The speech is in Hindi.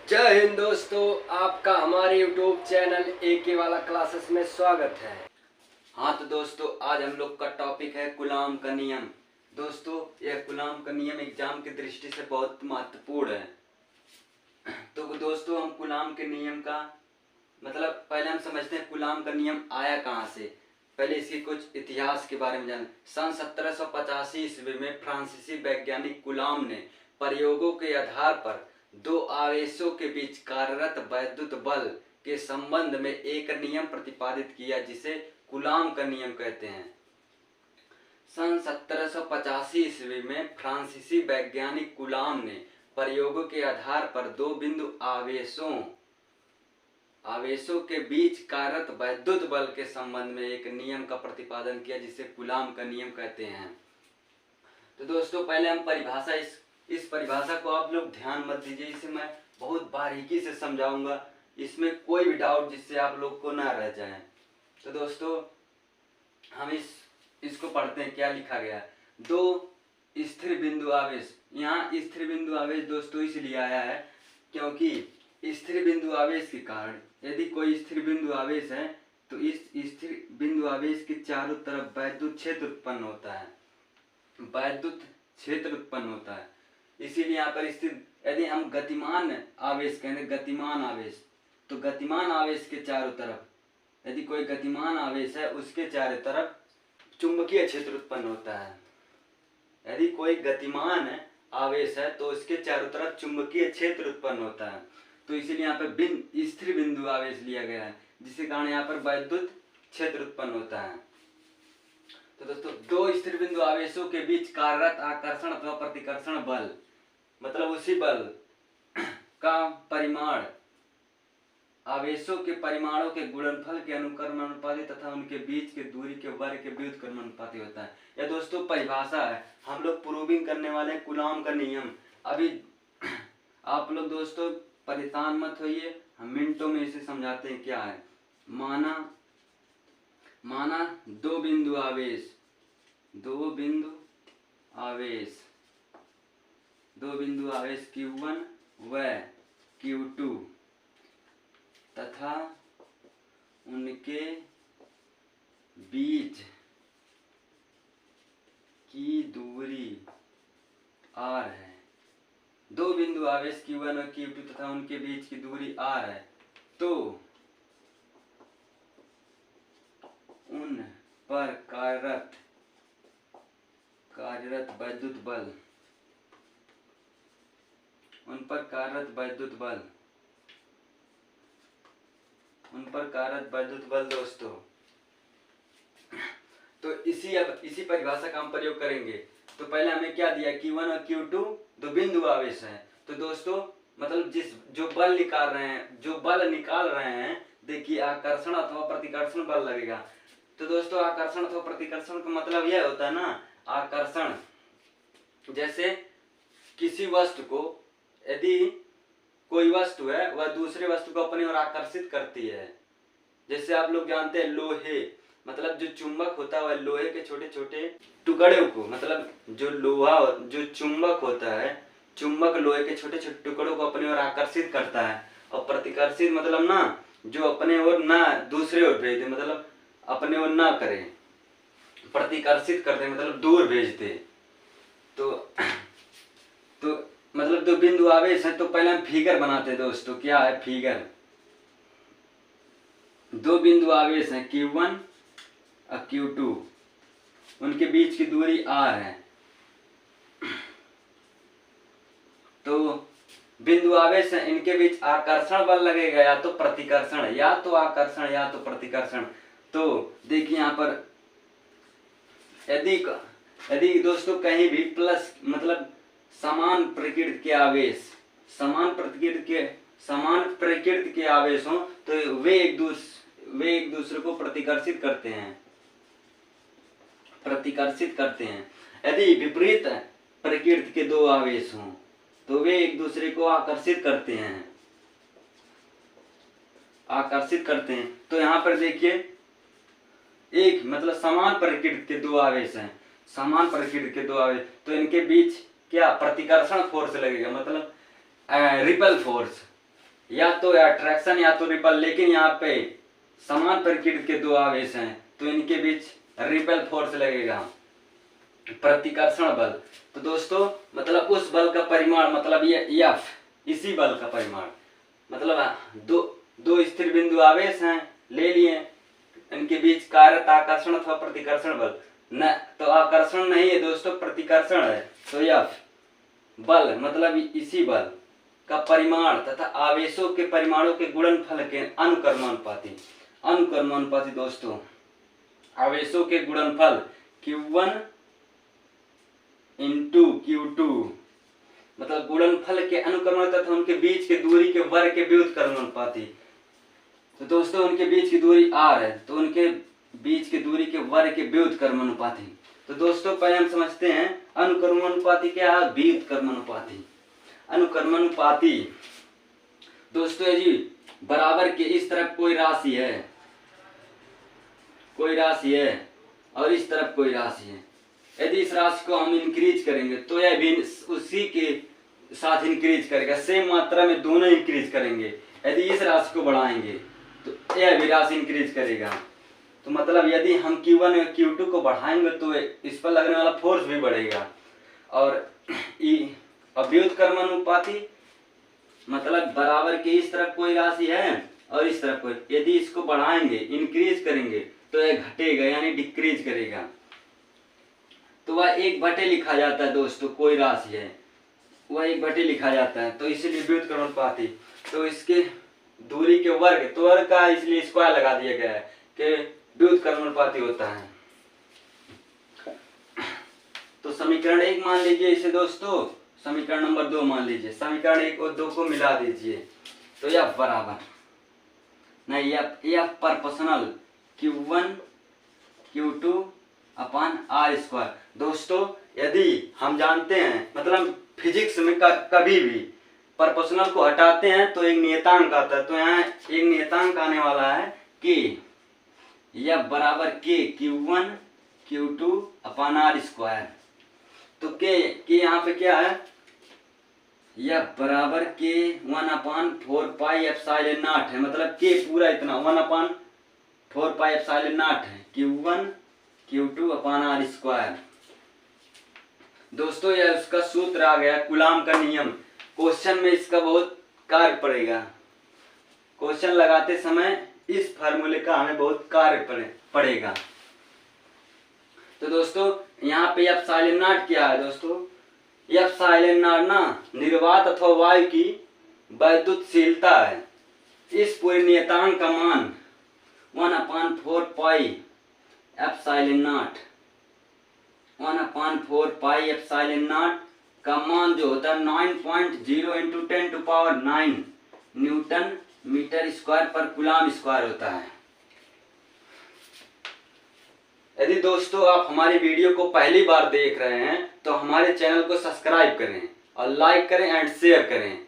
जय हिंद दोस्तों, आपका हमारे YouTube चैनल AK वाला क्लासेस में स्वागत है। हाँ तो दोस्तों, आज हम लोग का टॉपिक है कूलॉम का नियम। दोस्तों, यह कूलॉम का नियम एग्जाम की दृष्टि से बहुत महत्वपूर्ण है। तो दोस्तों, हम कूलॉम के नियम का मतलब पहले हम समझते हैं कूलॉम का नियम आया कहाँ से। पहले इसके कुछ इतिहास के बारे में जानें। सन 1785 ईस्वी में फ्रांसीसी वैज्ञानिक कूलॉम ने प्रयोगों के आधार पर दो आवेशों के बीच कार्यरत वैद्युत बल के संबंध में एक नियम प्रतिपादित किया, जिसे कूलॉम का नियम कहते हैं। सन 1785 ईस्वी में फ्रांसीसी वैज्ञानिक कूलॉम ने प्रयोगों के आधार पर दो बिंदु आवेशों के बीच कार्यरत वैद्युत बल के संबंध में एक नियम का प्रतिपादन किया, जिसे कूलॉम का नियम कहते हैं। तो दोस्तों, पहले हम परिभाषा इस परिभाषा को आप लोग ध्यान मत दीजिए, इसे मैं बहुत बारीकी से समझाऊंगा, इसमें कोई भी डाउट जिससे आप लोग को ना रह जाए। तो दोस्तों, हम इसको पढ़ते हैं। क्या लिखा गया? दो स्थिर बिंदु आवेश। यहाँ स्थिर बिंदु आवेश दोस्तों इसलिए आया है क्योंकि स्थिर बिंदु आवेश के कारण यदि कोई स्थिर बिंदु आवेश है तो इस स्थिर बिंदु आवेश के चारों तरफ वैद्युत क्षेत्र उत्पन्न होता है। वैद्युत क्षेत्र उत्पन्न होता है। इसीलिए यहाँ पर स्थिर, यदि हम गतिमान आवेश कहेंगे, गतिमान आवेश, तो गतिमान आवेश के चारों तरफ, यदि कोई गतिमान आवेश है उसके चारों तरफ चुंबकीय क्षेत्र उत्पन्न होता है। यदि कोई गतिमान आवेश है तो उसके चारों तरफ चुंबकीय क्षेत्र उत्पन्न होता है। तो इसीलिए यहाँ पर स्थिर बिंदु आवेश लिया गया है, जिसके कारण यहाँ पर वैद्युत क्षेत्र उत्पन्न होता है। तो दोस्तों, दो स्थिर बिंदु आवेशों के बीच कार्यरत आकर्षण अथवा प्रतिकर्षण बल, मतलब उसी बल का परिमाण आवेशों के परिमाणों के गुणनफल के अनुक्रमानुपाती तथा उनके बीच के दूरी के वर्ग के व्युत्क्रमानुपाती होता है। यह दोस्तों परिभाषा है, हम लोग प्रूविंग करने वाले हैं कूलॉम का नियम। अभी आप लोग दोस्तों परेशान मत होइए, हम मिनटों में इसे समझाते हैं क्या है। माना दो बिंदु आवेश Q1 व Q2 तथा उनके बीच की दूरी r है। दो बिंदु आवेश Q1 और Q2 तथा उनके बीच की दूरी r है, तो उन पर कार्यरत वैद्युत बल दोस्तों। तो इसी परिभाषा का हम प्रयोग करेंगे। तो पहले हमें क्या दिया? Q1 और Q2 दो बिंदु आवेश हैं। तो दोस्तों मतलब जो बल निकाल रहे हैं, देखिए आकर्षण अथवा प्रतिकर्षण बल लगेगा। तो दोस्तों, आकर्षण अथवा प्रतिकर्षण का मतलब यह होता है ना, आकर्षण जैसे किसी वस्तु को, यदि कोई वस्तु है वह दूसरे वस्तु को अपनी ओर आकर्षित करती है। जैसे आप लोग जानते हैं लोहे, मतलब जो चुंबक होता है वह लोहे के छोटे छोटे टुकड़ों को, मतलब जो चुंबक होता है, चुंबक लोहे के छोटे छोटे टुकड़ों को अपनी ओर आकर्षित करता है। और प्रतिकर्षित मतलब ना, जो अपने ओर ना दूसरे ओर भेज दे, मतलब अपने ओर ना करे। प्रतिकर्षित करते मतलब दूर भेजते। तो मतलब दो बिंदु आवेश है, तो पहले हम फिगर बनाते हैं दोस्तों। क्या है फिगर? दो बिंदु आवेश हैं Q1 और Q2, उनके बीच की दूरी r है। तो बिंदु आवेश है, इनके बीच आकर्षण बल लगेगा, या तो प्रतिकर्षण, या तो आकर्षण या तो प्रतिकर्षण। तो देखिए यहाँ पर यदि दोस्तों कहीं भी प्लस, मतलब समान प्रकृति के आवेश हो, तो वे एक दूसरे को प्रतिकर्षित करते हैं। यदि विपरीत प्रकृति के दो आवेश हों तो वे एक दूसरे को आकर्षित करते हैं। तो यहाँ पर देखिए, एक मतलब समान प्रकृति के दो आवेश हैं, तो इनके बीच क्या प्रतिकर्षण फोर्स लगेगा, मतलब रिपल फोर्स। या तो अट्रैक्शन या तो रिपल, लेकिन यहाँ पे समान प्रकृति के दो आवेश हैं तो इनके बीच रिपल फोर्स लगेगा, प्रतिकर्षण बल। तो दोस्तों मतलब उस बल का परिमाण मतलब ये F, इसी बल का परिमाण मतलब दो स्थिर बिंदु आवेश हैं ले लिए, इनके बीच कार्यरत आकर्षण अथवा प्रतिकर्षण बल न, तो आकर्षण नहीं है दोस्तों, प्रतिकर्षण है। तो F बल मतलब इसी बल का परिमाण तथा आवेशों के परिमाणों के गुणनफल के अनुक्रमानुपाती। अनुक्रमानुपाती दोस्तों आवेशों के गुणनफल Q1 इंटू Q2 मतलब गुणनफल के अनुक्रमण तथा उनके बीच के दूरी के वर्ग के व्युत्क्रमानुपाती। तो दोस्तों उनके बीच की दूरी r है, तो उनके बीच की दूरी के वर्ग के व्युत्क्रमानुपाती। तो दोस्तों पहले हम समझते हैं अनुक्रमानुपाती क्या है, व्युत्क्रमानुपाती। अनुक्रमानुपाती दोस्तों जी बराबर के इस तरफ कोई राशि है, और इस तरफ कोई राशि है। यदि इस राशि को हम इंक्रीज करेंगे तो यह भी उसी के साथ इंक्रीज करेगा, सेम मात्रा में दोनों इंक्रीज करेंगे। यदि इस राशि को बढ़ाएंगे तो यह भी राशि इंक्रीज करेगा। तो मतलब यदि हम Q1 और Q2 को बढ़ाएंगे तो इस पर लगने वाला फोर्स भी बढ़ेगा। और व्युत्क्रमानुपाती मतलब बराबर के इस तरफ कोई राशि है और इस तरफ कोई, यदि इसको बढ़ाएंगे इंक्रीज करेंगे तो यह घटेगा यानी डिक्रीज करेगा। तो वह 1/, लिखा जाता है दोस्तों, कोई राशि है वह 1/, लिखा जाता है, तो इसीलिए व्युत्क्रमानुपाती। तो इसके दूरी के वर्ग, तो वर्ग का इसलिए स्क्वायर लगा दिया गया है कि व्युत्क्रमानुपाती होता है। तो समीकरण 1 मान लीजिए इसे दोस्तों, समीकरण नंबर 2 मान लीजिए। समीकरण 1 और 2 को मिला दीजिए तो यह बराबर नहीं यह proportional Q1 Q2 upon R²। दोस्तों यदि हम जानते हैं मतलब फिजिक्स में कभी भी प्रोपोर्शनल को हटाते हैं तो एक नियतांक आता है, तो यहाँ एक नियतांक आने वाला है कि यह बराबर के Q1 Q2 अपॉन R²। तो के यहाँ पे क्या है, यह बराबर के 1/4πε0 है, मतलब के पूरा इतना 1/4πε0 है Q1 Q2 अपॉन R²। दोस्तों यह उसका सूत्र आ गया, कूलाम का नियम। क्वेश्चन में इसका बहुत कार्य पड़ेगा, क्वेश्चन लगाते समय इस फार्मूले का हमें बहुत कार्य पड़ेगा। तो दोस्तों यहाँ पे ε0 क्या है दोस्तों, ε0 ना निर्वात अथवा वायु की वैद्युतशीलता है। इस पूरे नियतांक का मान 1/4πε0 का मान जो होता है 9.0 × 10⁹ न्यूटन मीटर स्क्वायर पर कूलाम स्क्वायर होता है। यदि दोस्तों आप हमारी वीडियो को पहली बार देख रहे हैं तो हमारे चैनल को सब्सक्राइब करें और लाइक करें एंड शेयर करें।